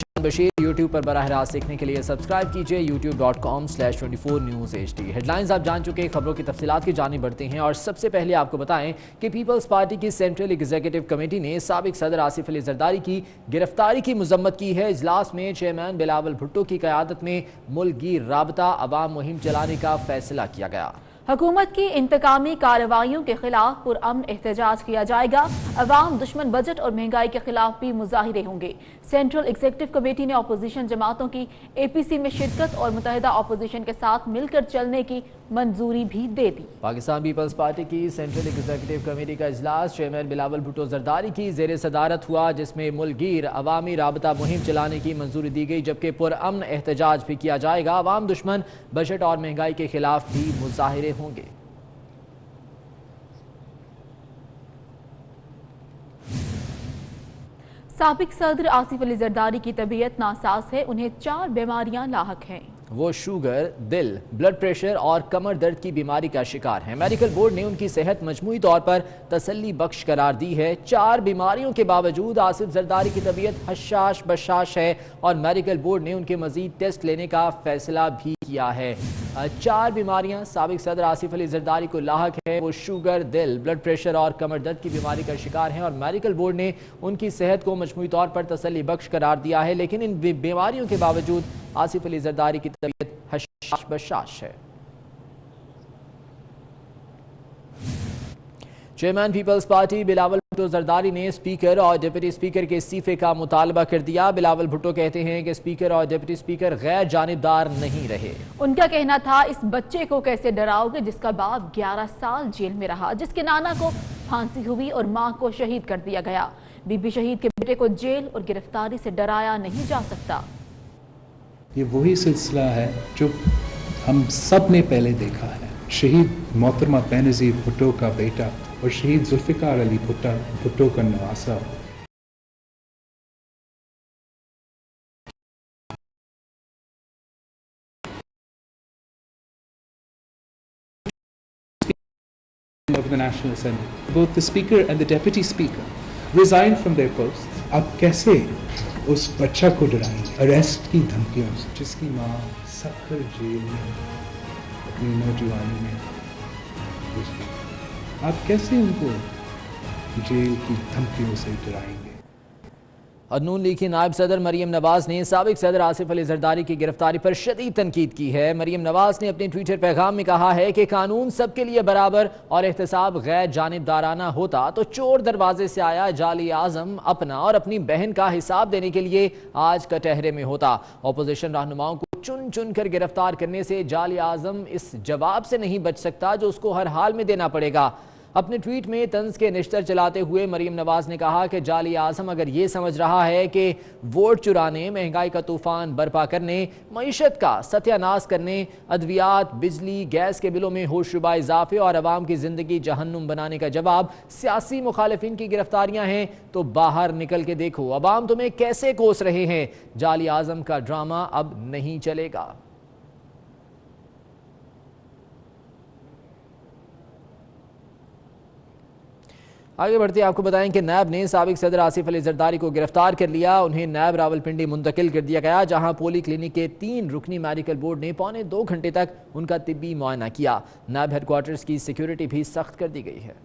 Bashir. YouTube पर बराह रास्त देखने के लिए सब्सक्राइब कीजिए youtube.com/24newshd। हेडलाइंस आप जान चुके, खबरों की तफसीलात की जानिब बढ़ते हैं और सबसे पहले आपको बताएं कि पीपल्स पार्टी की सेंट्रल एग्जीक्यूटिव कमेटी ने साबिक सदर आसिफ अली जरदारी की गिरफ्तारी की मजम्मत की है। इजलास में चेयरमैन बिलावल भुट्टो की क़यादत में मुल्की राबता अवाम मुहिम चलाने का फैसला किया गया। हुकूमत की इंतकामी कार्रवाइयों के खिलाफ पुरअमन एहतजाज किया जाएगा। अवाम दुश्मन बजट और महंगाई के खिलाफ भी मुजाहिरे होंगे। सेंट्रल एग्जीक्यूटिव कमेटी ने अपोजिशन जमातों की APC में शिरकत और मुत्तहिदा अपोजिशन के साथ मिलकर चलने की मंजूरी भी दे दी। पाकिस्तान पीपल्स पार्टी की सेंट्रल एग्जीक्यूटिव कमेटी का इजलास चेयरमैन बिलावल भुट्टो जरदारी की ज़ेर सदारत हुआ, जिसमें मुल्कगीर अवामी राबता मुहिम चलाने की मंजूरी दी गई, जबकि पुरअमन एहतजाज भी किया जाएगा। अवाम दुश्मन बजट और महंगाई के खिलाफ भी मुजाहिरे होंगे। साबिक सदर आसिफ अली जरदारी की तबीयत नासाज है। उन्हें 4 बीमारियां लाहक हैं। वो शुगर, दिल, ब्लड प्रेशर और कमर दर्द की बीमारी का शिकार है। मेडिकल बोर्ड ने उनकी सेहत मजमूई तौर पर तसल्ली बख्श करार दी है। 4 बीमारियों के बावजूद आसिफ जरदारी की तबीयत हशाश बशाश है और मेडिकल बोर्ड ने उनके मजीद टेस्ट लेने का फैसला भी किया है। 4 बीमारियां साबिक सदर आसिफ अली जरदारी को लाहक है। वो शुगर, दिल, ब्लड प्रेशर और कमर दर्द की बीमारी का शिकार हैं और मेडिकल बोर्ड ने उनकी सेहत को मजमूई तौर पर तसल्ली बख्श करार दिया है। लेकिन इन बीमारियों के बावजूद आसिफ अली जरदारी की तबीयत हशाश बशाश है। Chairman people's party Bilawal Bhutto Zardari ने स्पीकर और डिप्टी स्पीकर के इस्तीफे का मुतालबा कर दिया। बिलावल भुट्टो कहते हैं कि स्पीकर और डिप्टी स्पीकर गैर जानिबदार नहीं रहे। उनका कहना था, इस बच्चे को कैसे डराओगे जिसका बाप 11 साल जेल में रहा, जिसके नाना को फांसी हुई और मां को शहीद कर दिया गया। बीबी शहीद के बेटे को जेल और गिरफ्तारी से डराया नहीं जा सकता। ये वही सिलसिला है जो हम सब ने पहले देखा है। शहीद मोहतरमा बेनज़ीर भुट्टो का बेटा और शहीद जुल्फ़िकार अली भुट्टो का नवासा of the National Assembly, both the Speaker and the Deputy Speaker resigned from their posts. अब कैसे उस बच्चा को डराएंगे अरेस्ट की धमकियों से, जिसकी माँ सखर जेल में अपनी नौजवानी में गुजरी। आप कैसे उनको जेल की धमकियों से डराएंगे? और नून लीग की नायब सदर मरीम नवाज ने साबिक सदर आसिफ अली जरदारी की गिरफ्तारी पर शदीद तनकीद की है। मरीम नवाज ने अपने ट्विटर पैगाम में कहा है कि कानून सबके लिए बराबर और एहतसाब गैर जानिबदाराना होता तो चोर दरवाजे से आया जाली आजम अपना और अपनी बहन का हिसाब देने के लिए आज कटहरे में होता। अपोजिशन रहनुमाओं को चुन चुन कर गिरफ्तार करने से जाली आजम इस जवाब से नहीं बच सकता जो उसको हर हाल में देना पड़ेगा। अपने ट्वीट में तंज के निश्तर चलाते हुए मरीम नवाज ने कहा कि जाली आजम अगर ये समझ रहा है कि वोट चुराने, महंगाई का तूफान बर्पा करने, मईशत का सत्यानाश करने, अद्वियात, बिजली, गैस के बिलों में होशरुबा इजाफे और अवाम की जिंदगी जहन्नुम बनाने का जवाब सियासी मुखालिफिन की गिरफ्तारियां हैं तो बाहर निकल के देखो अवाम तुम्हें कैसे कोस रहे हैं। जाली आजम का ड्रामा अब नहीं चलेगा। आगे बढ़ते आपको बताएं कि नैब ने साबिक सदर आसिफ अली जरदारी को गिरफ्तार कर लिया। उन्हें नैब रावलपिंडी मुंतकिल कर दिया गया, जहां पोली क्लिनिक के 3 रुकनी मेडिकल बोर्ड ने पौने 2 घंटे तक उनका तिब्बी मुआयना किया। नैब हेडक्वार्टर्स की सिक्योरिटी भी सख्त कर दी गई है।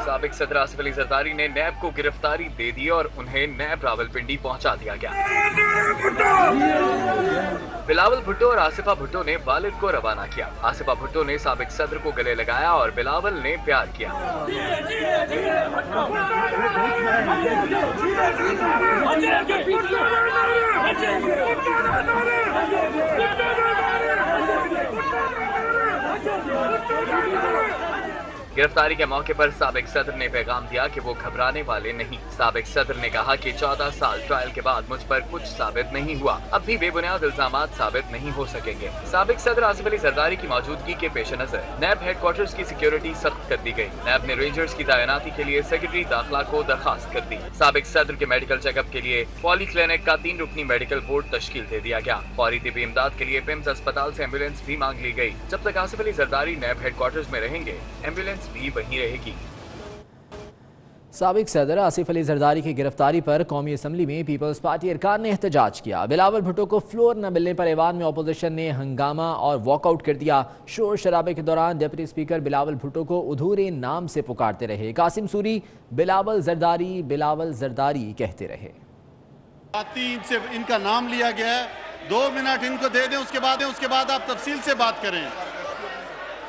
साबिक सदर आसिफ अली जरदारी ने नैब को गिरफ्तारी दे दी और उन्हें नैब रावलपिंडी पहुंचा दिया गया। बिलावल भुट्टो और आसिफा भुट्टो ने वालिद को रवाना किया। आसिफा भुट्टो ने साबिक सदर को गले लगाया और बिलावल ने प्यार किया। गिरफ्तारी के मौके पर साबिक सदर ने पैगाम दिया कि वो घबराने वाले नहीं। साबिक सदर ने कहा कि 14 साल ट्रायल के बाद मुझ पर कुछ साबित नहीं हुआ, अब भी बेबुनियाद इल्जामात साबित नहीं हो सकेंगे। साबिक सदर आसिफ अली जरदारी की मौजूदगी के पेश नजर नैब हेडक्वार्टर्स की सिक्योरिटी सख्त कर दी गई। नैब ने रेंजर्स की तैनाती के लिए सेक्रेटरी दाखिला को दरखास्त कर दी। साबिक सदर के मेडिकल चेकअप के लिए पॉली क्लिनिक का 3 रुकनी मेडिकल बोर्ड तश्कील दे दिया गया। फौरी तिब्बी इमदाद के लिए पिम्स अस्पताल से एम्बुलेंस भी मांग ली गई। जब तक आसिफ अली जरदारी नैब हेडक्वार्टर्स में रहेंगे, एम्बुलेंस भी वहीं रहेगी। साबिक सदर आसिफ अली जरदारी की गिरफ्तारी पर कौमी असम्बली में पीपल्स पार्टी अरकान ने एहतजाज किया। बिलावल भुट्टो को फ्लोर न मिलने पर ऐवान में अपोजिशन ने हंगामा और वॉकआउट कर दिया। शोर शराबे के दौरान डिप्टी स्पीकर बिलावल भुट्टो को अधूरे नाम से पुकारते रहे। कासिम सूरी बिलावल जरदारी कहते रहे। से इनका नाम लिया गया है, 2 मिनट इनको दे दें, उसके बाद आप तफसील से बात करें।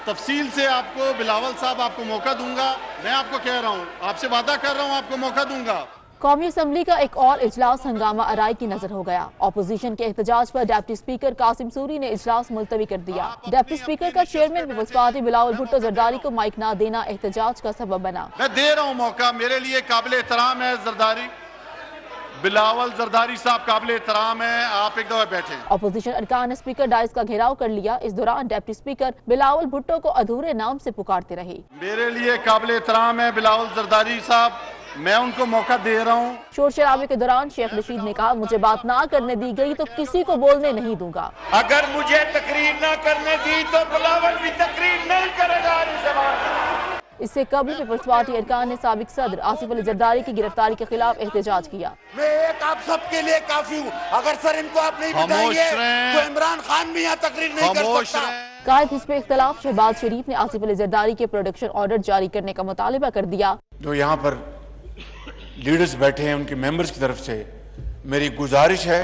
तफसील से आपको बिलावल साहब आपको मौका दूंगा। मैं आपको कह रहा हूँ, आपसे वादा कर रहा हूँ, आपको मौका दूंगा। कौमी असम्बली का एक और इजलास हंगामा आराई की नजर हो गया। अपोजिशन के एहतजाज पर डिप्टी स्पीकर कासिम सूरी ने इजलास मुलतवी कर दिया। डिप्टी स्पीकर का chairman people's party Bilawal Bhutto Zardari को माइक ना देना एहतजाज का सबब बना। मैं दे रहा हूँ मौका, मेरे लिए काबिल एहतराम है जरदारी, बिलावल जरदारी साहब काबिल एहतराम है, आप एक दफा बैठे। अपोजिशन अरकान ने स्पीकर डाइस का घेराव कर लिया। इस दौरान डिप्टी स्पीकर बिलावल भुट्टो को अधूरे नाम से पुकारते रहे। मेरे लिए काबिल एहतराम है बिलावल जरदारी साहब, मैं उनको मौका दे रहा हूँ। शोर शराबे के दौरान शेख रशीद ने कहा, मुझे बात ना करने दी गई तो किसी को बोलने नहीं दूंगा। अगर मुझे तकरीर ना करने दी तो बिलावल भी तकरीर नहीं करेगा। इससे कबल पीपल्स पार्टी अरकान ने साबिक सदर आसिफ अली जरदारी की गिरफ्तारी के खिलाफ एहतजाज किया। मैं एक आप सबके लिए काफी हूँ, अगर सर इनको आप नहीं बताएंगे तो इमरान खान भी यहाँ तकरीर नहीं कर सकता। कायद हिस्ब इख्तलाफ शहबाज शरीफ ने आसिफ अली जरदारी के प्रोडक्शन ऑर्डर जारी करने का मुतालिबा कर दिया। जो यहाँ पर लीडर्स बैठे हैं उनके मेंबर्स की तरफ से मेरी गुजारिश है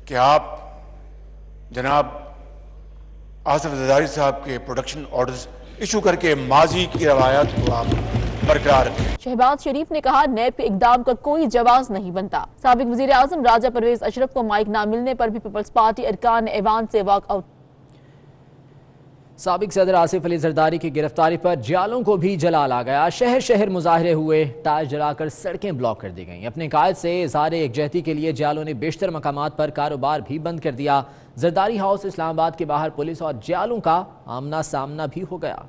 कि आप जनाब आसिफ जरदारी साहब के प्रोडक्शन ऑर्डर्स इशू करके माजी की रवायत को आप बरकरार रखें। शहबाज शरीफ ने कहा, नैब के इकदाम का कोई जवाब नहीं बनता। साबिक वजीर आजम राजा परवेज अशरफ को माइक ना मिलने पर भी पीपल्स पार्टी अरकान ने ऐवान से वॉकआउट। साबिक सदर आसिफ अली जरदारी की गिरफ्तारी पर जियालों को भी जलाल आ गया। शहर शहर मुजाहरे हुए, टायर जलाकर सड़कें ब्लॉक कर दी गईं। अपने कायद से इज़हार एकजहती के लिए जियालों ने बेशतर मकामात पर कारोबार भी बंद कर दिया। जरदारी हाउस इस्लामाबाद के बाहर पुलिस और जियालों का आमना सामना भी हो गया।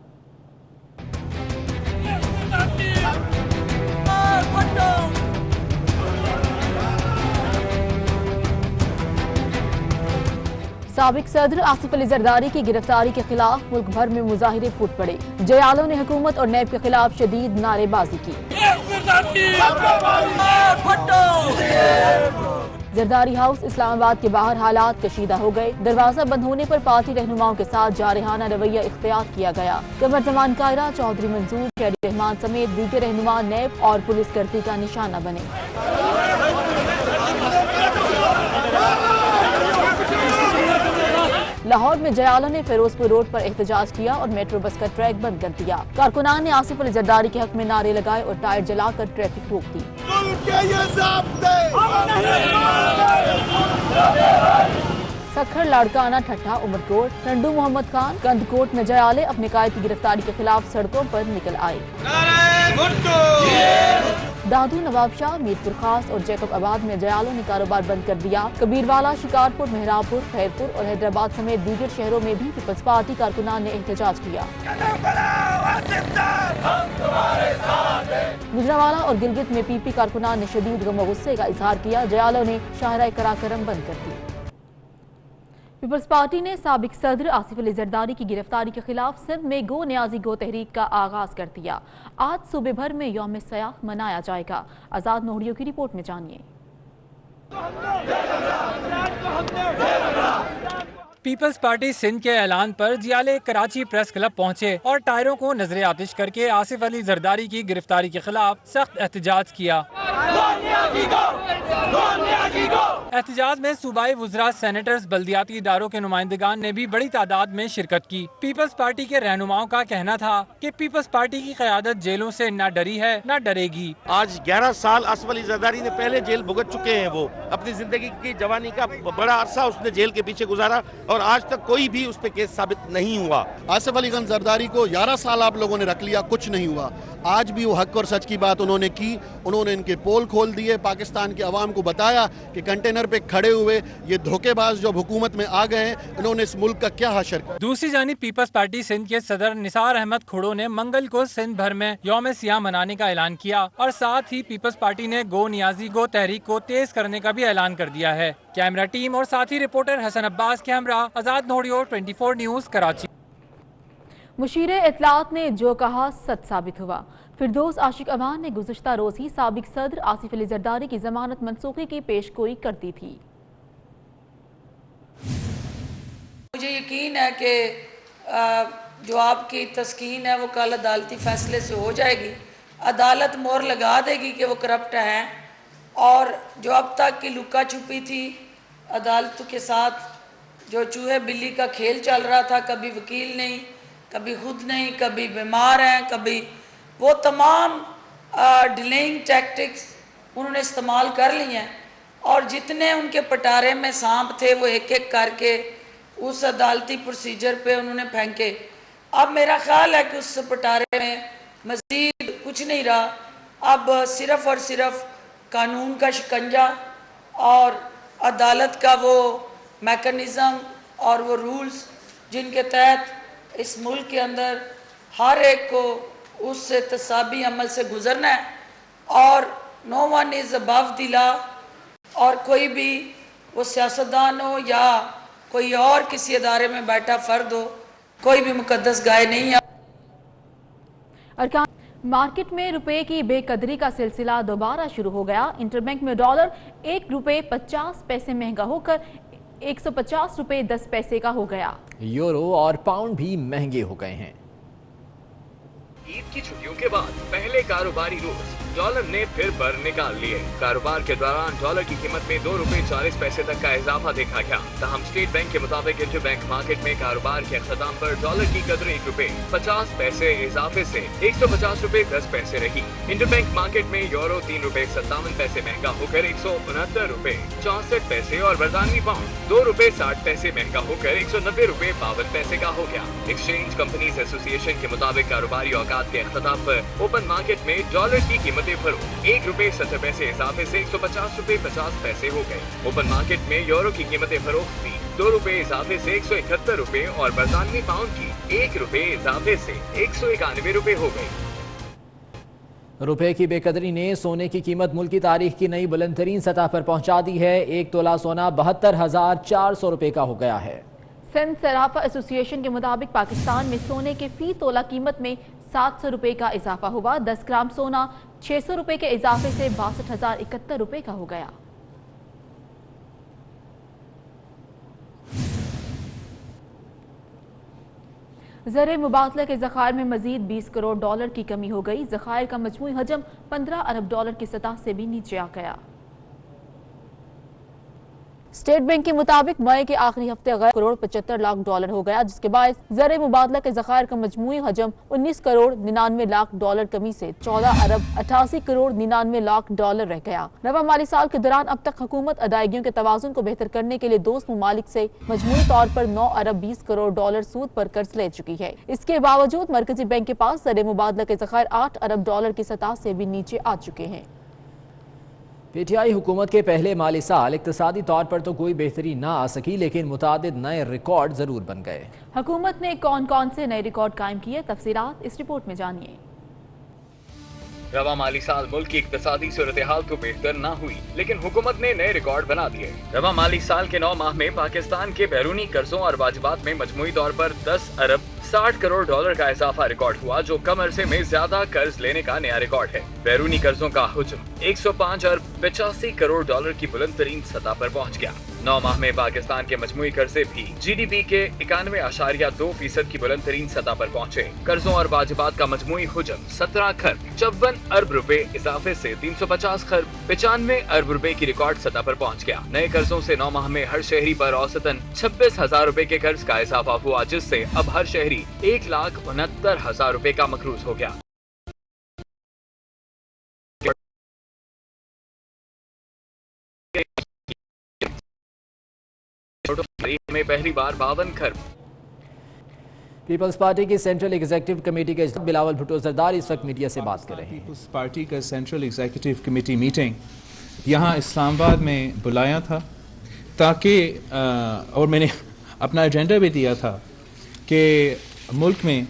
साबिक सदर आसिफ अली जरदारी की गिरफ्तारी के खिलाफ मुल्क भर में मुजाहिरे फूट पड़े। जयालों ने हुकूमत और नैब के खिलाफ शदीद नारेबाजी की। जरदारी हाउस इस्लामाबाद के बाहर हालात कशीदा हो गए। दरवाजा बंद होने पर पार्टी रहनुमाओं के साथ जारहाना रवैया इख्तियार किया गया। कमर जमान कायरा, चौधरी मंजूर, शहरी रहमान समेत दीगर रहनुमा नैब और पुलिस कर्ती का निशाना बने। लाहौर में जयालों ने फिरोजपुर रोड पर एहतजाज किया और मेट्रो बस का ट्रैक बंद कर दिया। कारकुनान ने आसिफ अली जरदारी के हक में नारे लगाए और टायर जलाकर ट्रैफिक रोक दी। सखर, लाड़काना, ठट्ठा, उमरकोट, टंडू मोहम्मद खान, कंदकोट में जयाले अपने कायद की गिरफ्तारी के खिलाफ सड़कों पर निकल आए। दादू, नवाब शाह, मीरपुर खास और जैकब आबाद में जयालों ने कारोबार बंद कर दिया। कबीरवाला, शिकारपुर, मेहरापुर, खैरपुर और हैदराबाद समेत दीगर शहरों में भी पीपल्स पार्टी कारकुनान ने एहतजाज किया। गुजरांवाला और गिलगित में पीपी कारकुनान ने शदीद गम व गुस्से का इजहार किया। जयालों ने शाहराह कराकरम बंद कर दी। पीपल्स पार्टी ने साबिक सदर आसिफ अली जरदारी की गिरफ्तारी के खिलाफ सिंध में गो न्याजी गो तहरीक का आगाज कर दिया। आज सूबे भर में यौम सयाह मनाया जाएगा। आजाद नोहरियों की रिपोर्ट में जानिए। पीपल्स पार्टी सिंध के ऐलान पर जियाले कराची प्रेस क्लब पहुंचे और टायरों को नजरे आतिश करके आसिफ अली जरदारी की गिरफ्तारी के खिलाफ सख्त एहतजाज किया। एहतजाज में सूबाई वुज़रा, सेनेटर्स, बल्दियाती इदारों के नुमाइंदगान ने भी बड़ी तादाद में शिरकत की। पीपल्स पार्टी के रहनुमाओं का कहना था कि पीपल्स पार्टी की क़यादत जेलों से न डरी है न डरेगी। आज 11 साल आसिफ अली जरदारी ने पहले जेल भुगत चुके हैं। वो अपनी जिंदगी की जवानी का बड़ा अरसा उसने जेल के पीछे गुजारा اور آج تک کوئی بھی اس پہ کیس ثابت نہیں ہوا۔ آصف علی خان زرداری کو 11 سال آپ لوگوں نے رکھ لیا، کچھ نہیں ہوا۔ آج بھی وہ حق اور سچ کی بات انہوں نے کی، انہوں نے ان کے پول کھول دیے، پاکستان کے عوام کو بتایا کہ کنٹینر پہ کھڑے ہوئے یہ دھوکے باز جو حکومت میں آ گئے ہیں، انہوں نے اس ملک کا کیا حشر کیا۔ دوسری جانب پیپلز پارٹی سندھ کے صدر نثار احمد کھڑو نے منگل کو سندھ بھر میں یوم سیاہ منانے کا اعلان کیا اور ساتھ ہی پیپلز پارٹی نے گو نیازی گو تحریک کو تیز کرنے کا بھی اعلان کر دیا ہے۔ کیمرہ ٹیم اور ساتھی رپورٹر حسن عباس کے ہمراہ آزاد نوڑیو 24 نیوز کراچی۔ مشیر اطلاعات نے جو کہا سچ ثابت ہوا۔ فردوس عاشق امان نے گزشتہ روز ہی سابق صدر آصف علی زرداری کی ضمانت منسوخی کی پیش گوئی کر دی تھی۔ مجھے یقین ہے کہ جو آپ کی تسکین ہے وہ کل عدالتی فیصلے سے ہو جائے گی، عدالت مہر لگا دے گی کہ وہ کرپٹ ہیں، اور جو اب تک کی لکا چھپی تھی عدالت کے ساتھ، جو چوہے بلی کا کھیل چل رہا تھا، کبھی وکیل نہیں، کبھی خود نہیں، کبھی بیمار ہیں، کبھی وہ تمام ڈیلینگ ٹیکٹکس انہوں نے استعمال کر لی ہیں، اور جتنے ان کے پٹارے میں سانپ تھے وہ ایک ایک کر کے اس عدالتی پروسیجر پہ انہوں نے پھینکے۔ اب میرا خیال ہے کہ اس پٹارے میں مزید کچھ نہیں رہا، اب صرف اور صرف قانون کا شکنجہ اور عدالت کا وہ میکنزم اور وہ رولز جن کے تحت اس ملک کے اندر ہر ایک کو اس احتسابی عمل سے گزرنا ہے، اور no one is above the law، اور کوئی بھی وہ سیاستدان ہو یا کوئی اور کسی ادارے میں بیٹھا فرد ہو، کوئی بھی مقدس گائے نہیں ہے۔ مارکیٹ میں روپے کی بے قدری کا سلسلہ دوبارہ شروع ہو گیا۔ انٹر بینک میں ڈالر 1 روپے 50 پیسے مہنگا ہو کر 150 روپے 10 پیسے کا ہو گیا۔ یورو اور پاؤنڈ بھی مہنگے ہو گئے ہیں۔ عید کی چھٹیوں کے بعد پہلے کاروباری روز ڈالر نے پھر پر نکال لیے۔ کاروبار کے دوران ڈالر کی قیمت میں 2 روپے 40 پیسے تک کا اضافہ دیکھا گیا۔ تاہم اسٹیٹ بینک کے مطابق انٹر بینک مارکیٹ میں کاروبار کے اختتام پر ڈالر کی قدر 1 روپے 50 پیسے اضافے سے 150 روپے 10 پیسے رہی۔ انٹر بینک مارکیٹ میں یورو 3 روپے 57 پیسے مہنگا ہو کر 169 روپے 64 پیسے اور برطانوی پاؤنڈ 2 روپے 60 پیسے مہنگا ہو کر 190 روپے 52 پیسے کا ہو گیا۔ ایکسچینج کمپنیز ایسوسی ایشن کے مطابق کاروباری اوقات کے اختتام پر اوپن مارکیٹ میں ڈالر کی قیمتیں فروخت 1 روپے 70 پیسے اضافے سے 150 روپے 50 پیسے ہو گئے۔ اوپن مارکیٹ میں یورو کی قیمتیں فروخت بھی 2 روپے اضافے سے 171 روپے اور برطانوی پاؤنڈ کی 1 روپے اضافے سے 191 روپے ہو گئی۔ روپے کی بے قدری نے سونے کی قیمت ملک کی تاریخ کی نئی بلند ترین سطح پر پہنچا دی ہے۔ 1 تولہ سونا 72,400 روپے کا ہو گیا ہے۔ سندھ صرافہ ایسوسی ایشن کے مطابق پاکستان میں سونے کے فی تولہ قیمت میں 700 روپے کا اضافہ ہوا۔ 10 گرام سونا 600 روپے کے اضافے سے 62,071 روپے کا ہو گیا۔ زر مبادلہ کے ذخائر میں مزید 20 کروڑ ڈالر کی کمی ہو گئی۔ ذخائر کا مجموعی حجم 15 ارب ڈالر کی سطح سے بھی نیچے آ گیا۔ اسٹیٹ بینک کے مطابق مئی کے آخری ہفتے غیر کروڑ 75 لاکھ ڈالر ہو گیا، جس کے باعث زر مبادلہ کے ذخائر کا مجموعی حجم 19 کروڑ 99 لاکھ ڈالر کمی سے 14 ارب 88 کروڑ 99 لاکھ ڈالر رہ گیا۔ رواں مالی سال کے دوران اب تک حکومت ادائیگیوں کے توازن کو بہتر کرنے کے لیے دوست ممالک سے مجموعی طور پر 9 ارب 20 کروڑ ڈالر سود پر قرض لے چکی ہے۔ اس کے باوجود مرکزی بینک کے پاس زر مبادلہ کے ذخائر 8 ارب ڈالر کی سطح سے بھی نیچے آ چکے ہیں۔ پی ٹی آئی حکومت کے پہلے مالی سال اقتصادی طور پر تو کوئی بہتری نہ آ سکی، لیکن متعدد نئے ریکارڈ ضرور بن گئے۔ حکومت نے کون کون سے نئے ریکارڈ قائم کیے، تفصیلات اس رپورٹ میں جانیے۔ رواں مالی سال ملک کی اقتصادی صورتحال تو بہتر نہ ہوئی، لیکن حکومت نے نئے ریکارڈ بنا دیے۔ رواں مالی سال کے 9 ماہ میں پاکستان کے بیرونی قرضوں اور واجبات میں مجموعی طور پر 10 ارب 60 کروڑ ڈالر کا اضافہ ریکارڈ ہوا، جو کم عرصے میں زیادہ قرض لینے کا نیا ریکارڈ ہے۔ بیرونی قرضوں کا حجم 105 ارب 85 کروڑ ڈالر کی بلند ترین سطح پر پہنچ گیا۔ 9 ماہ میں پاکستان کے مجموعی قرضے بھی جی ڈی پی کے 91.2% کی بلند ترین سطح پر پہنچے۔ قرضوں اور واجبات کا مجموعی حجم 17 کروڑ 54 ارب روپے اضافے سے 350 کروڑ 95 ارب روپے کی ریکارڈ سطح پر پہنچ گیا۔ نئے قرضوں سے 9 ماہ میں ہر شہری پر اوسطاً 26,000 روپے کے قرض کا اضافہ ہوا، جس سے اب ہر شہری 1,69,000 روپے کا مقروض ہو گیا۔ में पहली बार 52 खरब। पीपल्स पार्टी की सेंट्रल एग्जीक्यूटिव कमेटी के बिलावल भुट्टो जरदारी इस वक्त मीडिया से बात कर रहे हैं। पीपल्स पार्टी का सेंट्रल एग्जीक्यूटिव कमेटी मीटिंग यहाँ इस्लामाबाद में बुलाया था ताकि और मैंने अपना एजेंडा भी दिया था कि मुल्क में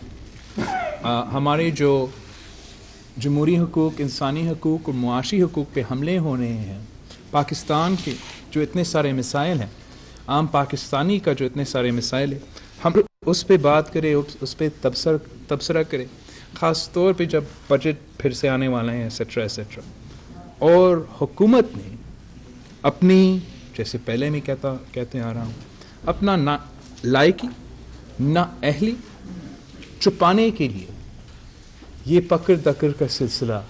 हमारे जो जमहूरी हकूक़, इंसानी हकूक़ और मुआशी हकूक़ पे हमले हो रहे हैं, पाकिस्तान के जो इतने सारे मिसाइल हैं, आम पाकिस्तानी का जो इतने सारे मिसाइल है, हम उस पे बात करें, उस पे तबसरा करें, ख़ास तौर पे जब बजट फिर से आने वाले हैं एसेट्रा एसेट्रा। और हुकूमत ने अपनी, जैसे पहले मैं कहते आ रहा हूँ, अपना ना लायकी ना अहली छुपाने के लिए ये पकड़ दकड़ का सिलसिला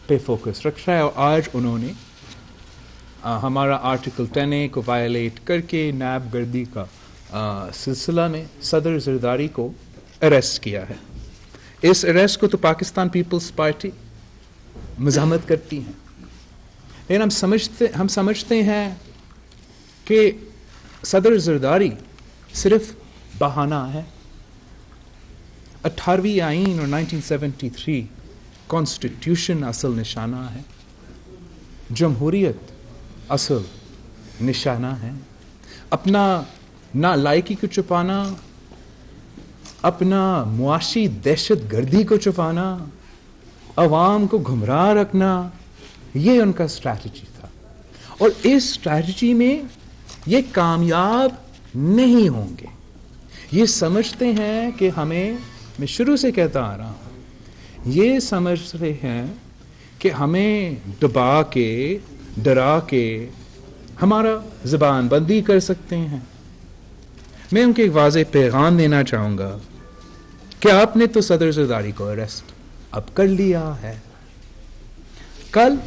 पे फोकस रखा है। और आज उन्होंने हमारा आर्टिकल 10A को वायलेट करके नैब गर्दी का सिलसिला में सदर जरदारी को अरेस्ट किया है। इस अरेस्ट को तो पाकिस्तान पीपल्स पार्टी मज़ाहमत करती है, लेकिन हम समझते हैं कि सदर जरदारी सिर्फ बहाना है। 18वीं आईन और 1973 कॉन्स्टिट्यूशन असल निशाना है, जमहूरियत असल निशाना है। अपना नालायकी को छुपाना, अपना मुआशी दहशत गर्दी को छुपाना, अवाम को गुमराह रखना, ये उनका स्ट्रैटेजी था। और इस स्ट्रैटेजी में ये कामयाब नहीं होंगे। ये समझते हैं कि मैं शुरू से कहता आ रहा हूँ, ये समझते हैं कि हमें दबा के, डरा के हमारा ज़बान बंदी कर सकते हैं। मैं उनके एक वाज़ेह पैगाम देना चाहूँगा कि आपने तो सदर जरदारी को अरेस्ट अब कर लिया है। कल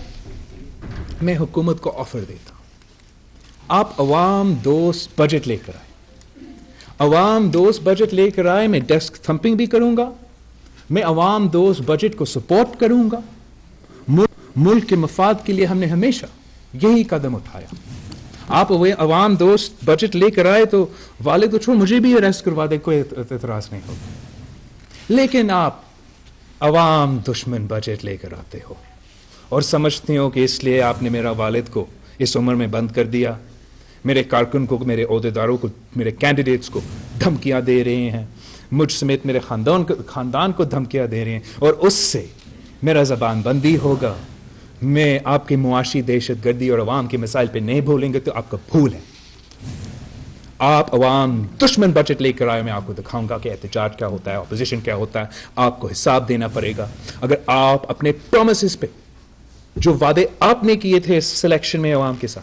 मैं हुकूमत को ऑफ़र देता हूँ, आप अवाम दोस्त बजट लेकर आए। अवाम दोस्त बजट लेकर आए, मैं डेस्क थंपिंग भी करूँगा, मैं अवाम दोस्त बजट को सपोर्ट करूँगा। मुल्क के मफाद के लिए हमने हमेशा यही कदम उठाया। आप अवाम दोस्त बजट लेकर आए तो वाले तो छोड़, मुझे भी अरेस्ट करवा दे, कोई एतराज़ नहीं होगा। लेकिन आप अवाम दुश्मन बजट लेकर आते हो और समझते हो कि इसलिए आपने मेरा वालिद को इस उम्र में बंद कर दिया, मेरे कारकुन को, मेरे ओहदेदारों को, मेरे कैंडिडेट्स को धमकियां दे रहे हैं, मुझ समेत मेरे खानदान को धमकियां दे रहे हैं, और उससे मेरा ज़बान बंदी होगा। मैं आपकी मुआशी दहशत गर्दी और अवाम के मिसाइल पे नहीं भूलेंगे तो आपका भूल है। आप अवाम दुश्मन बजट लेकर आए, मैं आपको दिखाऊंगा कि एहतजाज क्या होता है, अपोजिशन क्या होता है। आपको हिसाब देना पड़ेगा। अगर आप अपने प्रोमिसेस पे, जो वादे आपने किए थे इस सिलेक्शन में अवाम के साथ,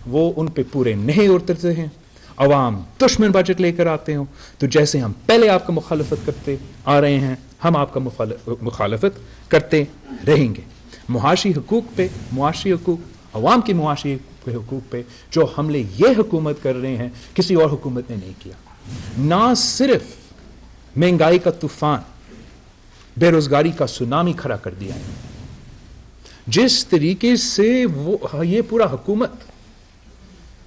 वो उन पे पूरे नहीं उतरते हैं, अवाम दुश्मन बजट लेकर आते हो, तो जैसे हम पहले आपका मुखालफत करते आ रहे हैं, हम आपका मुखालफत करते रहेंगे। मुआशी हकूक़ पे, मुआशी हकूक़, अवाम की मुआशी हकूक़ पे जो हमले ये हुकूमत कर रहे हैं, किसी और हुकूमत ने नहीं किया। ना सिर्फ महंगाई का तूफान, बेरोजगारी का सुनामी खड़ा कर दिया है, जिस तरीके से वो ये पूरा हुकूमत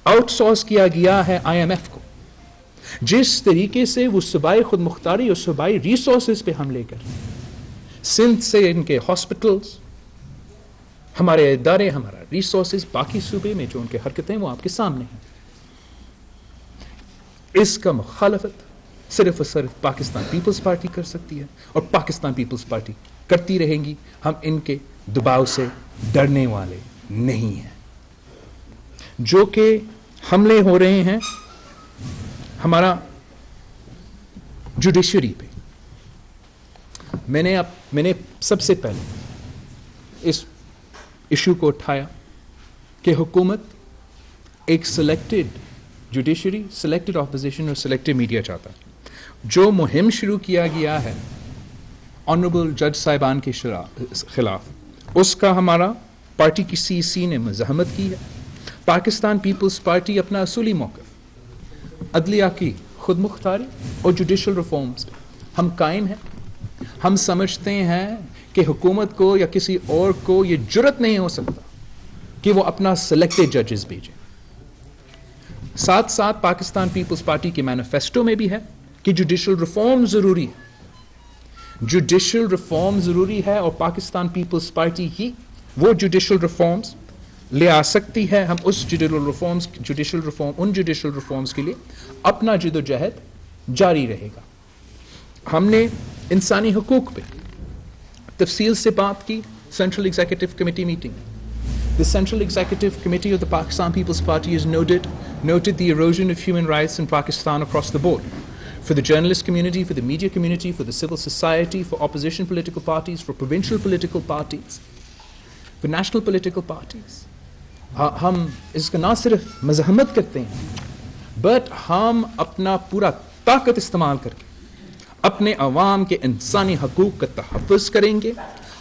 आउटसोर्स किया गया है IMF को, जिस तरीके से वो सूबाई खुद मुख्तारी और सूबाई रिसोर्सेज पे हमले कर, सिंध से इनके हॉस्पिटल्स, हमारे इदारे, हमारा रिसोर्सेज, बाकी सूबे में जो उनके हरकतें वो आपके सामने हैं। इसका मुखालफत सिर्फ और सिर्फ पाकिस्तान पीपल्स पार्टी कर सकती है और पाकिस्तान पीपल्स पार्टी करती रहेंगी। हम इनके दबाव से डरने वाले नहीं हैं। जो कि हमले हो रहे हैं हमारा जुडिशरी पे, मैंने सबसे पहले इस इशू को उठाया कि हुकूमत एक सिलेक्टेड जुडिशरी, सिलेक्टेड ऑपोजिशन और सिलेक्टेड मीडिया चाहता है। जो मुहिम शुरू किया गया है ऑनरेबल जज साहिबान के खिलाफ, उसका हमारा पार्टी की CEC ने मज़ाहमत की है। पाकिस्तान पीपल्स पार्टी अपना असूली मौक़िफ़ अदलिया की खुद मुख्तारी और जुडिशल रिफॉर्म्स हम कायम हैं। हम समझते हैं कि हुकूमत को या किसी और को ये जुर्रत नहीं हो सकता कि वो अपना सिलेक्टेड जजेस भेजे। साथ साथ पाकिस्तान पीपल्स पार्टी के मैनिफेस्टो में भी है कि जुडिशल रिफॉर्म जरूरी है, जुडिशल रिफॉर्म जरूरी है, और पाकिस्तान पीपल्स पार्टी ही वो जुडिशल रिफॉर्म्स ले आ सकती है। हम उस जुडिशल रिफॉर्म्स के लिए अपना जिदोजहद जारी रहेगा। हमने इंसानी हुकूक पे तफसील से बात की सेंट्रल एग्जीक्यूटिव कमेटी मीटिंग में। The Central Executive Committee of the Pakistan People's Party has noted the erosion of human rights in Pakistan across the board. For the journalist community, for the media community, for the civil society, for opposition political parties, for provincial political parties, for national political parties. हम इसका ना सिर्फ मज़हमत करते हैं, but हम अपना पूरा ताकत इस्तेमाल करके अपने अवाम के इंसानी हकूक़ का तहफ़्फ़ुज़ करेंगे।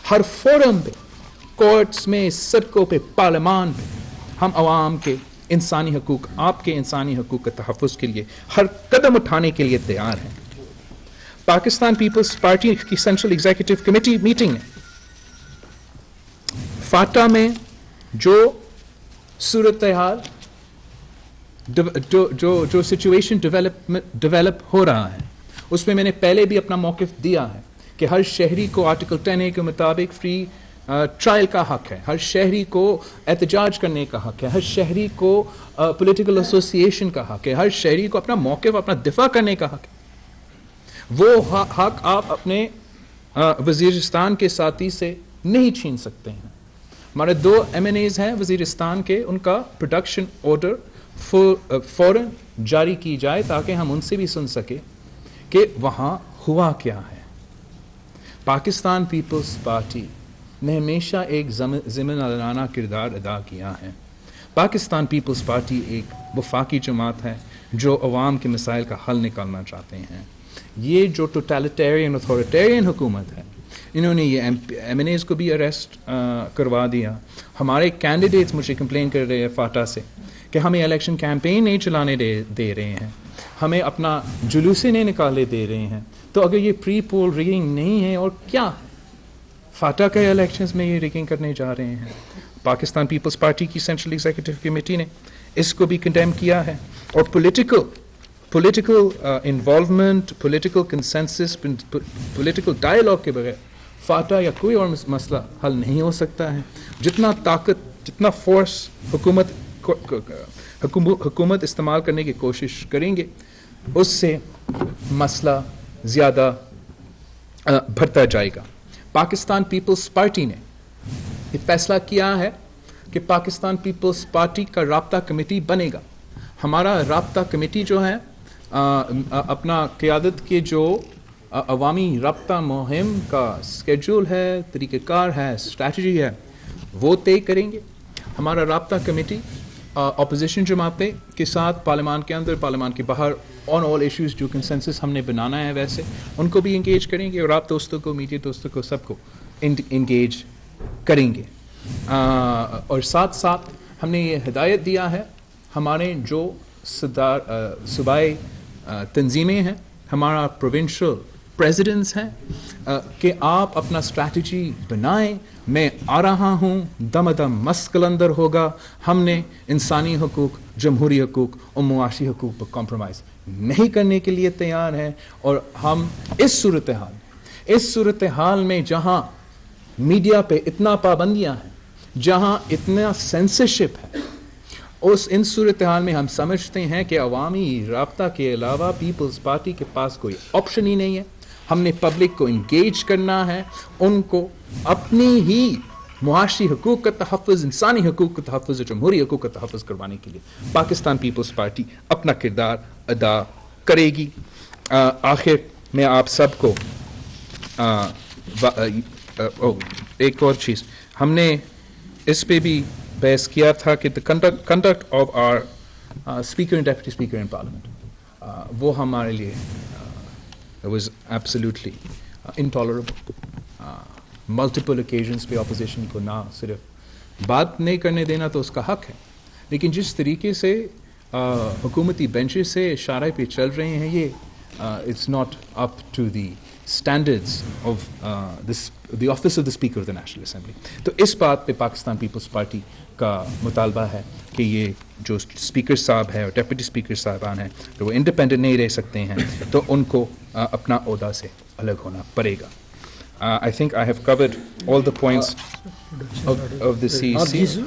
हर फोरम पे, कोर्ट्स में, सड़कों पे, पार्लियामान पे हम अवाम के इंसानी हकूक़, आपके इंसानी हकूक़ के तहफ़्फ़ुज़ के लिए हर कदम उठाने के लिए तैयार हैं। पाकिस्तान पीपल्स पार्टी की सेंट्रल एग्जीक्यूटिव कमेटी मीटिंग ने फाटा में जो सूरत हाल, जो सिचुएशन डेवलप हो रहा है, उसमें मैंने पहले भी अपना मौक़िफ़ दिया है कि हर शहरी को आर्टिकल 10A के मुताबिक फ्री ट्रायल का हक है, हर शहरी को एहतजाज करने का हक है, हर शहरी को पॉलिटिकल एसोसिएशन का हक है, हर शहरी को अपना मौक़िफ़, अपना दिफा करने का हक है। वो हक आप अपने वज़ीरिस्तान के साथी से नहीं छीन सकते हैं। हमारे 2 MNAs हैं वज़ीरिस्तान के, उनका प्रोडक्शन ऑर्डर फ़ौरन जारी की जाए ताकि हम उनसे भी सुन सके कि वहाँ हुआ क्या है। पाकिस्तान पीपल्स पार्टी ने हमेशा एक ज़िम्मेदाराना किरदार अदा किया है। पाकिस्तान पीपल्स पार्टी एक वफाकी जमात है जो अवाम के मसाइल का हल निकालना चाहते हैं। ये जो टोटलिटेरियन अथॉरिटेरियन हुकूमत है, इन्होंने ये MNAs को भी अरेस्ट करवा दिया। हमारे कैंडिडेट्स मुझे कंप्लेन कर रहे हैं फाटा से कि हमें इलेक्शन कैंपेन नहीं चलाने दे रहे हैं, हमें अपना जुलूसे नहीं निकाले दे रहे हैं। तो अगर ये प्री पोल रिगिंग नहीं है और क्या है? फाटा के इलेक्शंस में ये रिगिंग करने जा रहे हैं। पाकिस्तान पीपल्स पार्टी की सेंट्रल एग्जीक्यूटिव कमेटी ने इसको भी कंडेम किया है, और political involvement, political consensus, political dialogue के बगैर फाटा या कोई और मसला हल नहीं हो सकता है। जितना ताकत, जितना फोर्स हुकूमत इस्तेमाल करने की कोशिश करेंगे, उससे मसला ज़्यादा बढ़ता जाएगा। पाकिस्तान पीपल्स पार्टी ने ये फैसला किया है कि पाकिस्तान पीपल्स पार्टी का राब्ता कमेटी बनेगा। हमारा राब्ता कमेटी जो है अपना क़यादत के जो अवामी राब्ता मुहिम का स्केड्यूल है, तरीक़ेकार है, स्ट्रैटेजी है, वो तय करेंगे। हमारा राब्ता कमेटी अपोजिशन जमातें के साथ पार्लियामान के अंदर, पार्लियामान के बाहर ऑन ऑल इश्यूज़ जो कंसेंसस हमने बनाना है वैसे उनको भी इंगेज करेंगे, और आप दोस्तों को, मीडिया दोस्तों को, सबको इंगेज करेंगे। और साथ साथ हमने ये हिदायत दिया है हमारे जो सूबाई तंजीमें हैं, हमारा प्रोविंशियल प्रेसिडेंट्स हैं कि आप अपना स्ट्रैटेजी बनाएं। मैं आ रहा हूँ, दम मस्त कलंदर होगा। हमने इंसानी हकूक़, जमहूरी हकूक़ और मुआशी हकूक़ पर कॉम्प्रोमाइज़ नहीं करने के लिए तैयार हैं। और हम इस सूरत हाल में जहाँ मीडिया पे इतना पाबंदियाँ हैं, जहाँ इतना सेंसरशिप है, इन सूरत हाल में हम समझते हैं कि अवामी राब्ता के अलावा पीपल्स पार्टी के पास कोई ऑप्शन ही नहीं है। हमने पब्लिक को इंगेज करना है, उनको अपनी ही मुआशी हकूक़ का तहफ़्फ़ुज़, इंसानी हकूक़ का तहफ़्फ़ुज़, जमहूरी हकूक़ का तहफ़्फ़ुज़ करवाने के लिए पाकिस्तान पीपल्स पार्टी अपना किरदार अदा करेगी। आखिर में आप सबको एक और चीज़ हमने इस पे भी बहस किया था कि the conduct of our speaker and deputy speaker in parliament, वो हमारे लिए was absolutely intolerable. Multiple occasions पे opposition को ना सिर्फ बात नहीं करने देना तो उसका हक है, लेकिन जिस तरीके से हुकूमती बेंचेस से इशारे पे चल रहे हैं, ये it's not up to the standards of the office of the Speaker of the National Assembly. तो इस बात पे पाकिस्तान पीपल्स पार्टी का मुतालबा है कि ये جو اسپیکر صاحب ہے اور ڈپٹی اسپیکر صاحبان ہیں تو وہ انڈیپینڈنٹ نہیں رہ سکتے ہیں تو ان کو اپنا عہدہ سے الگ ہونا پڑے گا. I think I have covered all the points of the CEC.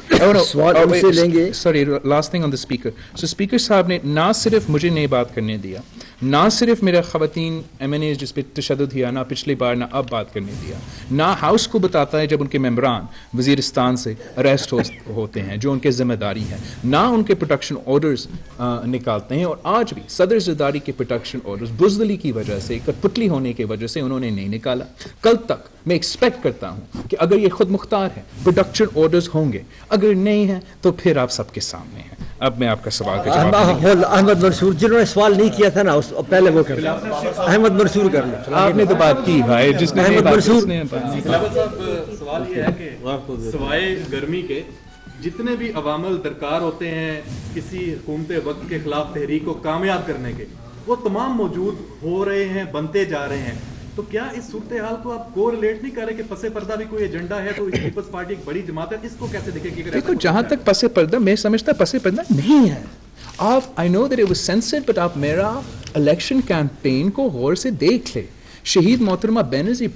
Sorry, last thing on the speaker. So speaker صاحب نے نہ صرف مجھے نہیں بات کرنے دیا, نہ صرف میرا خواتین MNA جس پہ تشدد ہوا نہ پچھلی بار نہ اب بات کرنے دیا, نہ ہاؤس کو بتاتا ہے جب ان کے ممبران وزیرستان سے اریسٹ ہوتے ہیں جو ان کے ذمہ داری ہے, نہ ان کے پروٹیکشن آرڈرز نکالتے ہیں. اور آج بھی صدر زرداری کے پروٹیکشن آرڈرز بزدلی کی وجہ سے, کٹپتلی ہونے کی وجہ سے انہوں نے نہیں نکالا. کل تک میں ایکسپیکٹ کرتا ہوں کہ اگر یہ خود مختار ہے پروڈکشن آرڈرز ہوں گے, اگر نہیں ہیں تو پھر آپ سب کے سامنے ہیں. اب میں آپ کا سوال کا جواب احمد منصور جنہوں نے سوال نہیں کیا تھا نا اس پہلے وہ کر احمد منصور کر لیں. آپ نے تو بات کی بھائی, جس نے احمد منصور. سوال یہ ہے کہ سوائے گرمی کے جتنے بھی عوامل درکار ہوتے ہیں کسی حکومت وقت کے خلاف تحریک کو کامیاب کرنے کے, وہ تمام موجود ہو رہے ہیں, بنتے جا رہے ہیں. تو کیا اس صورتحال کو آپ کو ریلیٹ نہیں کر رہے کہ پس پردہ بھی کوئی ایجنڈا ہے؟ تو پیپلز پارٹی ایک بڑی جماعت ہے, اس کو کیسے دیکھیں گے؟ دیکھو جہاں تک پس پردہ میں سمجھتا پس پردہ نہیں ہے. آپ I know that it was censored, but آپ میرا الیکشن کیمپین کو غور سے دیکھ لے. شہید محترمہ بینظیر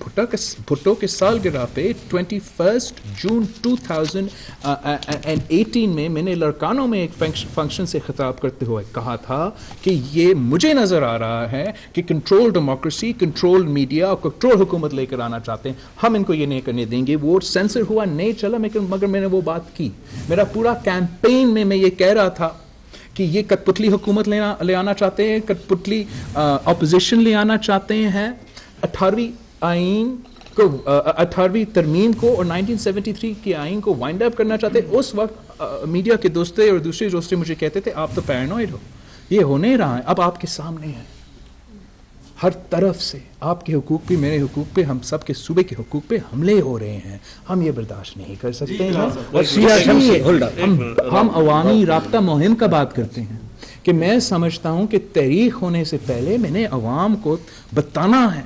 بھٹو کے سالگرہ پہ 21 جون 2018 میں نے لڑکانوں میں ایک فنکشن سے خطاب کرتے ہوئے کہا تھا کہ یہ مجھے نظر آ رہا ہے کہ کنٹرول ڈیموکریسی, کنٹرول میڈیا اور کنٹرول حکومت لے کر آنا چاہتے ہیں, ہم ان کو یہ نہیں کرنے دیں گے. وہ سینسر ہوا نہیں چلا, مگر میں نے وہ بات کی. میرا پورا کیمپین میں یہ کہہ رہا تھا کہ یہ کٹپتلی حکومت لے آنا چاہتے ہیں, کٹپتلی اپوزیشن لے آنا چاہتے ہیں. 18ویں ترمیم کو اور 1973 کے آئین کو وائنڈ اپ کرنا چاہتے. اس وقت میڈیا کے دوستے اور دوسرے دوستے مجھے کہتے تھے آپ تو پیرانوئڈ ہو, یہ ہو نہیں رہا ہے. اب آپ کے سامنے ہے ہر طرف سے, آپ کے حقوق پہ, میرے حقوق پہ, ہم سب کے صوبے کے حقوق پہ حملے ہو رہے ہیں. ہم یہ برداشت نہیں کر سکتے ہیں. ہم عوامی رابطہ مہم کا بات کرتے ہیں کہ میں سمجھتا ہوں کہ تحریک ہونے سے پہلے میں نے عوام کو بتانا ہے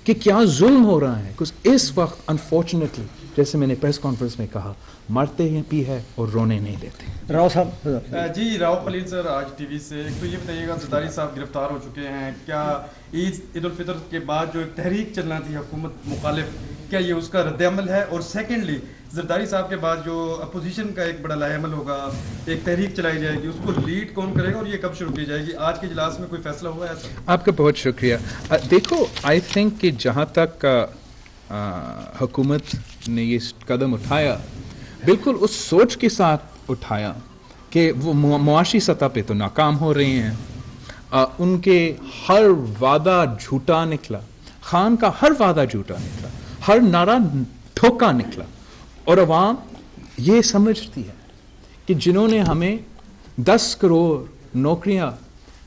کہ کیا ظلم ہو رہا ہے. کچھ اس وقت انفارچونیٹلی جیسے میں نے پریس کانفرنس میں کہا مرتے ہیں بھی ہے اور رونے نہیں دیتے. راؤ صاحب. جی راؤ خلیل سر, آج ٹی وی سے. ایک تو یہ بتائیے گا زرداری صاحب گرفتار ہو چکے ہیں, کیا عید الفطر کے بعد جو ایک تحریک چلنا تھی حکومت مخالف, کیا یہ اس کا رد عمل ہے؟ اور سیکنڈلی زرداری صاحب کے بعد جو اپوزیشن کا ایک بڑا لاہ عمل ہوگا, ایک تحریک چلائی جائے گی, اس کو لیڈ کون کرے گا اور یہ کب شروع کی جائے گی؟ آج کے اجلاس میں کوئی فیصلہ ہوا ہے سر؟ آپ کا بہت شکریہ. دیکھو آئی تھنک کہ جہاں تک حکومت نے یہ قدم اٹھایا بالکل اس سوچ کے ساتھ اٹھایا کہ وہ معاشی سطح پہ تو ناکام ہو رہے ہیں. ان کے ہر وعدہ جھوٹا نکلا, خان کا ہر وعدہ جھوٹا نکلا, ہر نعرہ ٹھوکا نکلا. اور عوام یہ سمجھتی ہے کہ جنہوں نے ہمیں 10 کروڑ نوکریاں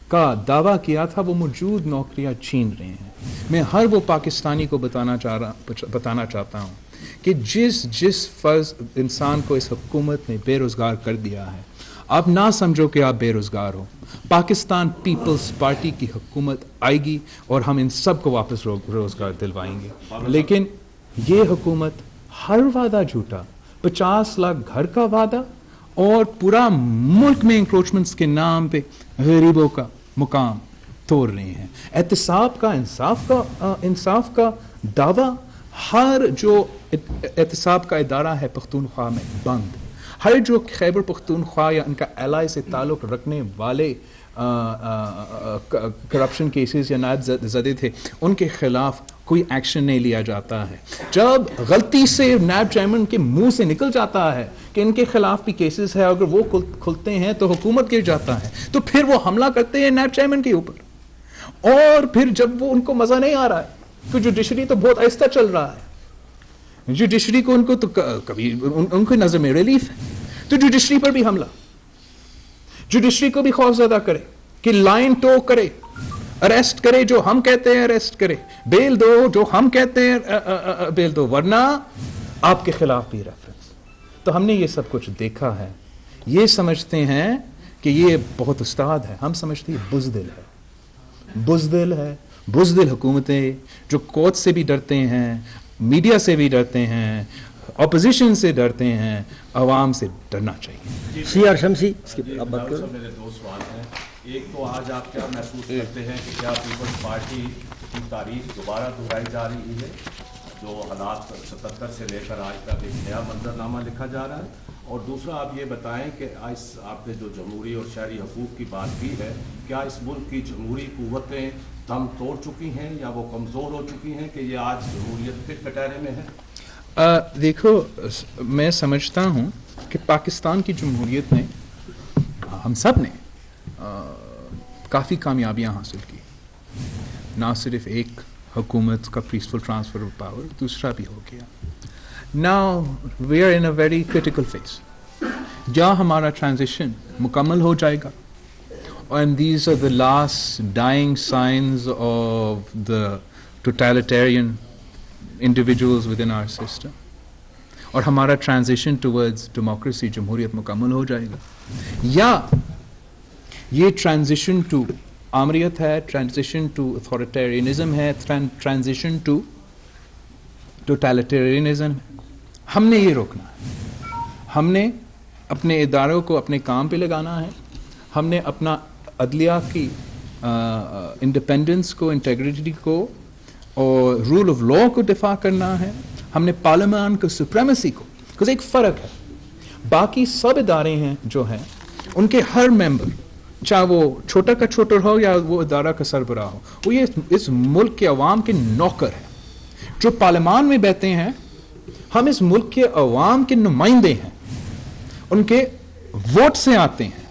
کا دعویٰ کیا تھا وہ موجود نوکریاں چھین رہے ہیں. میں ہر وہ پاکستانی کو بتانا چاہتا ہوں کہ جس فرض انسان کو اس حکومت نے بے روزگار کر دیا ہے, آپ نہ سمجھو کہ آپ بے روزگار ہو. پاکستان پیپلز پارٹی کی حکومت آئے گی اور ہم ان سب کو واپس روزگار دلوائیں گے. لیکن یہ حکومت ہر وعدہ جھوٹا, 50 لاکھ گھر کا وعدہ اور پورا ملک میں انکروچمنٹس کے نام پہ غریبوں کا مقام توڑ رہے ہیں. احتساب کا انصاف کا دعویٰ, ہر جو احتساب کا ادارہ ہے پختونخوا میں بند. ہر جو خیبر پختونخوا یا ان کا ایلائی سے تعلق رکھنے والے کرپشن کیسز یا نائب زدے تھے ان کے خلاف کوئی ایکشن نہیں لیا جاتا ہے. جب غلطی سے نائب چیئرمین کے منہ سے نکل جاتا ہے کہ ان کے خلاف بھی کیسز ہے, اگر وہ کھلتے ہیں تو حکومت گر جاتا ہے, تو پھر وہ حملہ کرتے ہیں نائب چیئرمین کے اوپر. اور پھر جب وہ ان کو مزہ نہیں آ رہا ہے تو جوڈیشری تو بہت آہستہ چل رہا ہے, جوڈیشری کو ان کو تو کبھی ان کی نظر میں ریلیف ہے تو جوڈیشری پر بھی حملہ, جوڈیشری کو بھی خوف زدہ کرے کہ لائن ٹو کرے, اریسٹ کرے جو ہم کہتے ہیں اریسٹ کرے, بیل دو جو ہم کہتے ہیں بیل دو, ورنہ آپ کے خلاف بھی ریفرنس. تو ہم نے یہ سب کچھ دیکھا ہے. یہ سمجھتے ہیں کہ یہ بہت استاد ہے, ہم سمجھتے ہیں بزدل ہے, بزدل ہے. بزدل حکومتیں جو کوچ سے بھی ڈرتے ہیں, میڈیا سے بھی ڈرتے ہیں, اپوزیشن سے ڈرتے ہیں, عوام سے ڈرنا چاہیے. سی آر شمسی اس کی اب بات کرو. میرے دو سوال ہیں. ایک تو آج آپ کیا محسوس کرتے ہیں کہ کیا پیپلز پارٹی کی تاریخ دوبارہ دہرائی جا رہی ہے؟ جو حالات 77 سے لے کر آج تک ایک نیا منظرنامہ لکھا جا رہا ہے. اور دوسرا آپ یہ بتائیں کہ آپ نے جو جمہوری اور شہری حقوق کی بات کی ہے, کیا اس ملک کی جمہوری قوتیں دم توڑ چکی ہیں یا وہ کمزور ہو چکی ہیں کہ یہ آج جمہوریت پھر کٹہرے میں ہے؟ دیکھو, میں سمجھتا ہوں کہ پاکستان کی جمہوریت نے, ہم سب نے کافی کامیابیاں حاصل کی. نہ صرف ایک حکومت کا پیسفل ٹرانسفر آف پاور, دوسرا بھی ہو گیا. Now we are in a very critical phase. جہاں ہمارا ٹرانزیشن مکمل ہو جائے گا, and these are the last dying signs of the totalitarian individuals within our system, اور ہمارا ٹرانزیشن towards democracy, جمہوریت مکمل ہو جائے گا, یا یہ ٹرانزیشن ٹو آمریت ہے, ٹرانزیشن ٹو اتھارٹیرینزم ہے, ٹرانزیشن ٹو ٹوٹیلیٹیرینزم ہے. ہم نے یہ روکنا ہے. ہم نے اپنے اداروں کو اپنے کام پہ لگانا ہے. ہم نے اپنا عدلیہ کی انڈیپینڈنس کو, انٹیگریٹی کو اور رول آف لا کو دفاع کرنا ہے. ہم نے پارلیمان کو سپریمیسی کو, کیونکہ ایک فرق ہے, باقی سب ادارے ہیں جو ہیں ان کے ہر ممبر, چاہے وہ چھوٹا کا چھوٹا ہو یا وہ ادارہ کا سربراہ ہو, وہ یہ اس ملک کے عوام کے نوکر ہیں. جو پارلیمان میں بیٹھتے ہیں, ہم اس ملک کے عوام کے نمائندے ہیں, ان کے ووٹ سے آتے ہیں.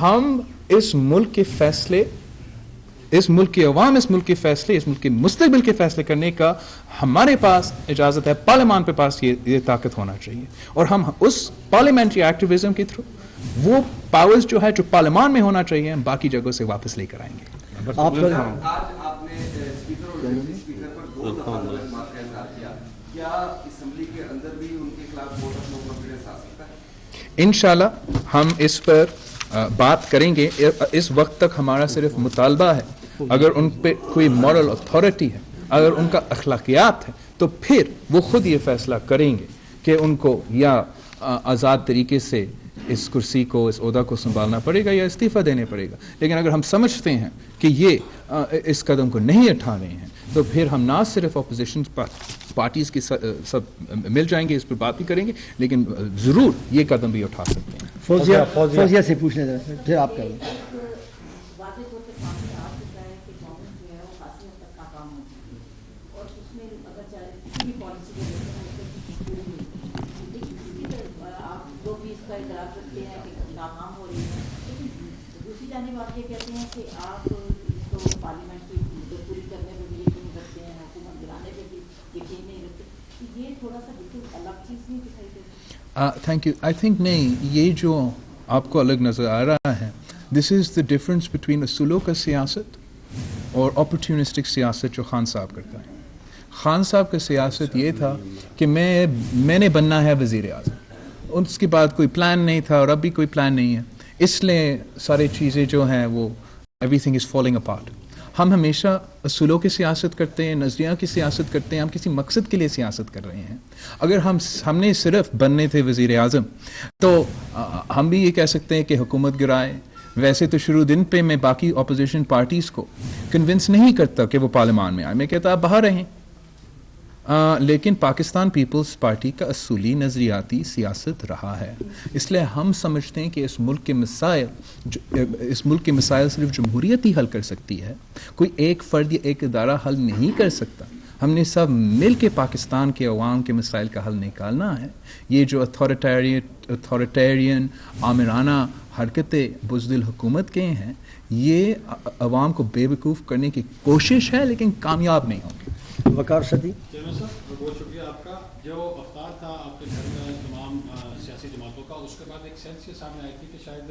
ہم اس ملک کے فیصلے, اس ملک کے عوام اس ملک کے فیصلے, اس ملک کے مستقبل کے فیصلے کرنے کا ہمارے پاس اجازت ہے. پارلیمان کے پاس یہ طاقت ہونا چاہیے, اور ہم اس پارلیمنٹری ایکٹیویزم کے تھرو وہ پاورز جو ہے جو پارلیمان میں ہونا چاہیے ہم باقی جگہوں سے واپس لے کر آئیں گے. انشاءاللہ ہم اس پر بات کریں گے. اس وقت تک ہمارا صرف مطالبہ ہے, اگر ان پہ کوئی مورل اتھارٹی ہے, اگر ان کا اخلاقیات ہے, تو پھر وہ خود یہ فیصلہ کریں گے کہ ان کو یا آزاد طریقے سے اس کرسی کو, اس عہدہ کو سنبھالنا پڑے گا یا استعفیٰ دینے پڑے گا. لیکن اگر ہم سمجھتے ہیں کہ یہ اس قدم کو نہیں اٹھا رہے ہیں, تو پھر ہم نہ صرف اپوزیشن پارٹیز کی سب مل جائیں گے, اس پر بات بھی کریں گے, لیکن ضرور یہ قدم بھی اٹھا سکتے ہیں. فوزیہ سے پوچھنے دیں, پھر آپ کر لیں. Thank you. آئی تھنک نہیں, یہ جو آپ کو الگ نظر آ رہا ہے, this is the difference between اصولوں کا سیاست اور اپرچونسٹک سیاست جو خان صاحب کرتا ہے. خان صاحب کا سیاست یہ تھا کہ میں نے بننا ہے وزیر اعظم, اس کے بعد کوئی پلان نہیں تھا اور اب بھی کوئی پلان نہیں ہے, اس لیے ساری چیزیں جو ہیں وہ every thing is falling apart. ہم ہمیشہ اصولوں کی سیاست کرتے ہیں, نظریہ کی سیاست کرتے ہیں, ہم کسی مقصد کے لیے سیاست کر رہے ہیں. اگر ہم نے صرف بننے تھے وزیر اعظم, تو ہم بھی یہ کہہ سکتے ہیں کہ حکومت گرائے. ویسے تو شروع دن پہ میں باقی اپوزیشن پارٹیز کو کنونس نہیں کرتا کہ وہ پارلیمان میں آئے, میں کہتا آپ باہر رہیں. لیکن پاکستان پیپلز پارٹی کا اصولی نظریاتی سیاست رہا ہے. اس لیے ہم سمجھتے ہیں کہ اس ملک کے مسائل صرف جمہوریت ہی حل کر سکتی ہے, کوئی ایک فرد یا ایک ادارہ حل نہیں کر سکتا. ہم نے سب مل کے پاکستان کے عوام کے مسائل کا حل نکالنا ہے. یہ جو اتھارٹیرین آمرانہ حرکتیں بزدل حکومت کے ہیں, یہ عوام کو بے وقوف کرنے کی کوشش ہے, لیکن کامیاب نہیں ہوگی. وقار صدی. بہت شکریہ آپ کا. جو افطار تھا آپ کے گھر میں تمام سیاسی جماعتوں کا, اس کے بعد ایک سینس یہ سامنے آئی تھی کہ شاید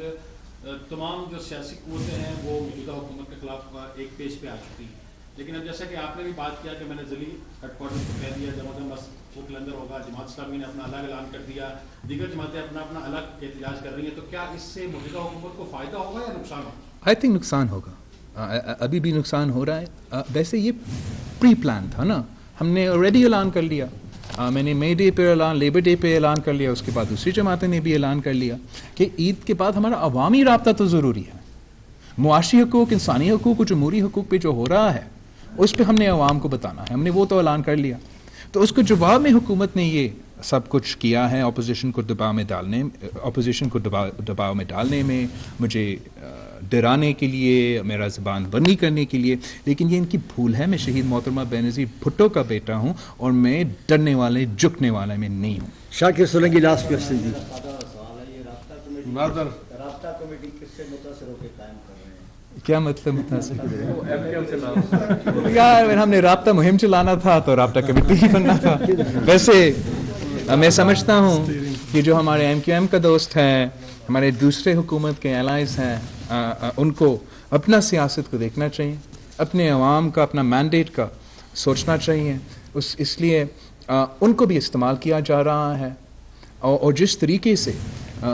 تمام جو سیاسی قوتیں ہیں وہ موجودہ حکومت کے خلاف ایک پیج پہ آ چکی ہیں. لیکن اب جیسا کہ آپ نے بھی بات کیا کہ میں نے ضلعی ہیڈ کوارٹر کو کہہ دیا, جماعت بس وہ کلندر ہوگا, جماعت اسلامی نے اپنا الگ اعلان کر دیا, دیگر جماعتیں اپنا اپنا الگ احتجاج کر رہی ہیں, تو کیا اس سے موجودہ حکومت کو فائدہ ہوگا یا نقصان ہوگا؟ آئی تھنک نقصان ہوگا. ابھی بھی نقصان ہو رہا ہے. ویسے یہ پری پلان تھا نا, ہم نے آلریڈی اعلان کر لیا میں نے مے ڈے پہ اعلان، لیبر ڈے پہ اعلان کر لیا، اس کے بعد دوسری جماعتیں نے بھی اعلان کر لیا کہ عید کے بعد ہمارا عوامی رابطہ تو ضروری ہے. معاشی حقوق، انسانی حقوق اور جمہوری حقوق پہ جو ہو رہا ہے اس پہ ہم نے عوام کو بتانا ہے. ہم نے وہ تو اعلان کر لیا. تو اس کو جواب میں حکومت نے یہ سب کچھ کیا ہے، اپوزیشن کو دباؤ میں ڈالنے میں، مجھے ڈرانے کے لیے، میرا زبان بندی کرنے کے لیے. لیکن یہ ان کی بھول ہے. میں شہید محترمہ بینظیر بھٹو کا بیٹا ہوں اور میں ڈرنے والے، جھکنے والا میں نہیں ہوں. شاکر سولنگی لاسٹ کوسچن جی. رابطہ کمیٹی کس سے متاثر ہو کے قائم کر رہے ہیں؟ کیا مطلب متاثر؟ یار ہم نے رابطہ مہم چلانا تھا تو رابطہ کمیٹی ہی بننا تھا. ویسے میں سمجھتا ہوں کہ جو ہمارے ایم کیو ایم کا دوست ہیں، ہمارے دوسرے حکومت کے الائز ہیں، ان کو اپنا سیاست کو دیکھنا چاہیے، اپنے عوام کا، اپنا مینڈیٹ کا سوچنا چاہیے. اس لیے ان کو بھی استعمال کیا جا رہا ہے. اور جس طریقے سے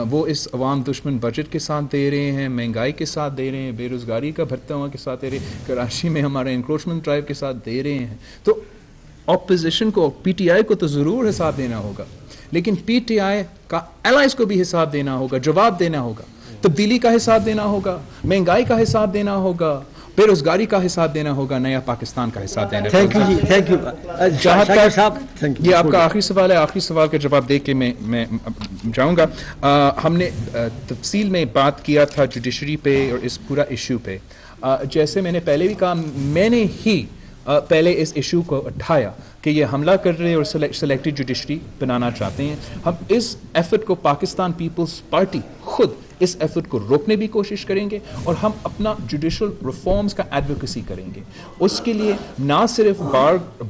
وہ اس عوام دشمن بجٹ کے ساتھ دے رہے ہیں، مہنگائی کے ساتھ دے رہے ہیں، بے روزگاری کا بھرتا ہوا کے ساتھ دے رہے ہیں، کراچی میں ہمارے انکروچمنٹ ڈرائیو کے ساتھ دے رہے ہیں، تو اپوزیشن کو، پی ٹی آئی کو تو ضرور حساب دینا ہوگا، لیکن پی ٹی آئی کا الائز کو بھی حساب دینا ہوگا، جواب دینا ہوگا. تبدیلی کا حساب دینا ہوگا، مہنگائی کا حساب دینا ہوگا، بے روزگاری کا حساب دینا ہوگا، نیا پاکستان کا حساب دینا ہوگا. تھینک یو جی، تھینک یو. شاکر صاحب یہ آپ کا آخری سوال ہے. آخری سوال کا جواب دے کے میں جاؤں گا. ہم نے تفصیل میں بات کیا تھا جوڈیشری پہ اور اس پورا ایشو پہ. جیسے میں نے پہلے بھی کہا، میں نے ہی پہلے اس ایشو کو اٹھایا کہ یہ حملہ کر رہے اور سلیکٹڈ جوڈیشری بنانا چاہتے ہیں. ہم اس ایفرٹ کو، پاکستان پیپلز پارٹی خود اس ایفرٹ کو روکنے بھی کوشش کریں گے اور ہم اپنا جوڈیشل ریفارمز کا ایڈوکیسی کریں گے. اس کے لیے نہ صرف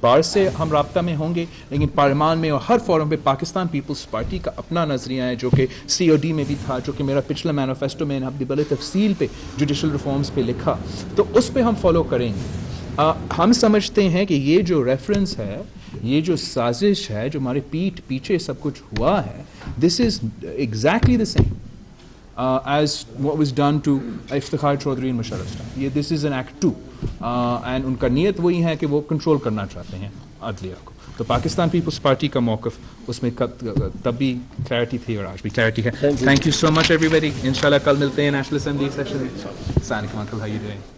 بار سے ہم رابطہ میں ہوں گے، لیکن پارلیمان میں اور ہر فورم پہ پاکستان پیپلز پارٹی کا اپنا نظریہ ہے، جو کہ سی او ڈی میں بھی تھا، جو کہ میرا پچھلا مینیفیسٹو میں نے بڑے تفصیل پہ جوڈیشل ریفارمز پہ لکھا، تو اس پہ ہم فالو کریں گے. ہم سمجھتے ہیں کہ یہ جو ریفرنس ہے، یہ جو سازش ہے، جو ہمارے پیٹھ پیچھے سب کچھ ہوا ہے، this is exactly the same as what was done to Iftikhar Chaudhry and Musharraf صاحب. یہ this is an act 2 and ان کا نیت وہی ہے کہ وہ کنٹرول کرنا چاہتے ہیں عدلیہ کو. تو پاکستان پیپلز پارٹی کا موقف اس میں تب بھی کلیئرٹی تھی اور آج بھی کلیئرٹی ہے. Thank you so much everybody. انشاءاللہ کل ملتے ہیں نیشنل اسمبلی سیشن. السلام علیکم انکل، ہاؤ یو ڈوئنگ؟